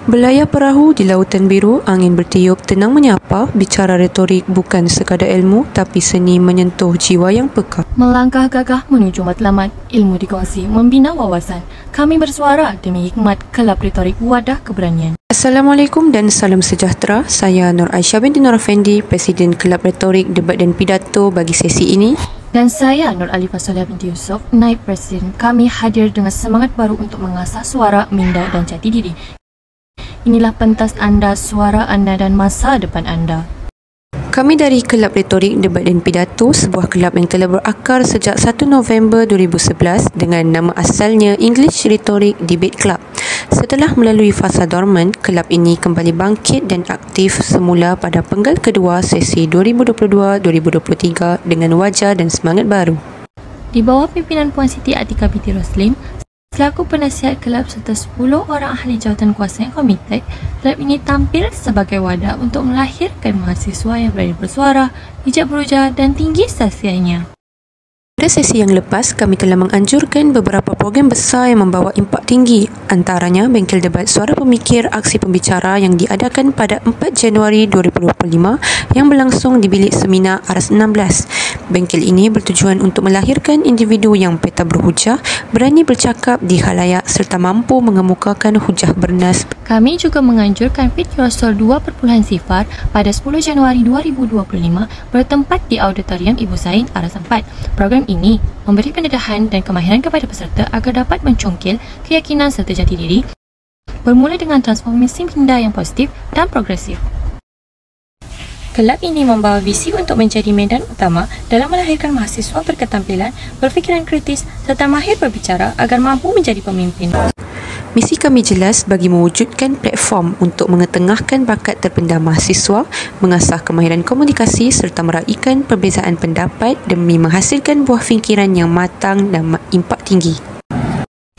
Berlayar perahu di lautan biru, angin bertiup, tenang menyapa, bicara retorik bukan sekadar ilmu tapi seni menyentuh jiwa yang peka. Melangkah gagah menuju matlamat, ilmu dikongsi membina wawasan. Kami bersuara demi hikmat, kelab retorik wadah keberanian. Assalamualaikum dan salam sejahtera. Saya Nur Aisyah binti Nur Effendi, Presiden Kelab Retorik, Debat dan Pidato bagi sesi ini. Dan saya Nur Alifah Soleha binti Yusof, Naib Presiden. Kami hadir dengan semangat baru untuk mengasah suara, minda dan jati diri. Inilah pentas anda, suara anda dan masa depan anda. Kami dari Kelab Retorik, Debat dan Pidato, sebuah kelab yang telah berakar sejak 1 November 2011 dengan nama asalnya English Rhetoric Debate Club. Setelah melalui fasa dorman, kelab ini kembali bangkit dan aktif semula pada penggal kedua sesi 2022-2023 dengan wajah dan semangat baru. Di bawah pimpinan Puan Siti Atika binti Roslim, selaku penasihat kelab serta 10 orang ahli jawatan kuasa yang komited, kelab ini tampil sebagai wadah untuk melahirkan mahasiswa yang berani bersuara, bijak berujar dan tinggi sasianya. Pada sesi yang lepas, kami telah menganjurkan beberapa program besar yang membawa impak tinggi, antaranya Bengkel Debat Suara Pemikir Aksi Pembicara yang diadakan pada 4 Januari 2025 yang berlangsung di bilik seminar Aras 16. Bengkel ini bertujuan untuk melahirkan individu yang peta berhujah, berani bercakap di khalayak serta mampu mengemukakan hujah bernas. Kami juga menganjurkan Fit Yosol 2.0 pada 10 Januari 2025 bertempat di Auditorium Ibu Sain Aras 4. Program ini memberi pendedahan dan kemahiran kepada peserta agar dapat mencongkil keyakinan serta jati diri, bermula dengan transformasi minda yang positif dan progresif. Kelab ini membawa visi untuk menjadi medan utama dalam melahirkan mahasiswa berketampilan, berfikiran kritis serta mahir berbicara agar mampu menjadi pemimpin. Misi kami jelas bagi mewujudkan platform untuk mengetengahkan bakat terpendam mahasiswa, mengasah kemahiran komunikasi serta meraihkan perbezaan pendapat demi menghasilkan buah fikiran yang matang dan impak tinggi.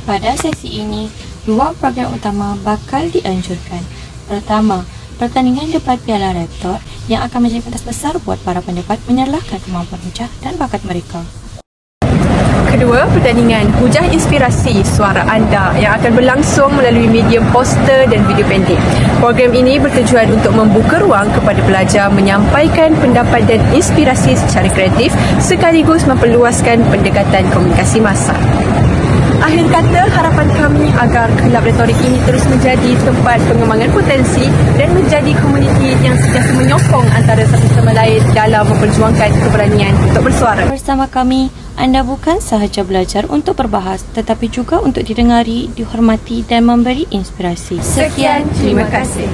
Pada sesi ini, 2 program utama bakal dianjurkan. Pertama, pertandingan debat Piala Rektor yang akan menjadi pentas besar buat para pendebat menyerlahkan kemampuan hujah dan bakat mereka. Kedua, pertandingan Hujah Inspirasi Suara Anda yang akan berlangsung melalui medium poster dan video pendek. Program ini bertujuan untuk membuka ruang kepada pelajar menyampaikan pendapat dan inspirasi secara kreatif sekaligus memperluaskan pendekatan komunikasi massa. Akhir kata, harapan kami agar Kelab Retorik ini terus menjadi tempat pengembangan potensi dan menjadi komuniti yang sentiasa menyokong antara satu sama lain dalam memperjuangkan keberanian untuk bersuara. Bersama kami, anda bukan sahaja belajar untuk berbahas tetapi juga untuk didengari, dihormati dan memberi inspirasi. Sekian, terima kasih.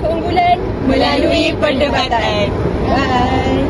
Keunggulan melalui perdebatan. Bye.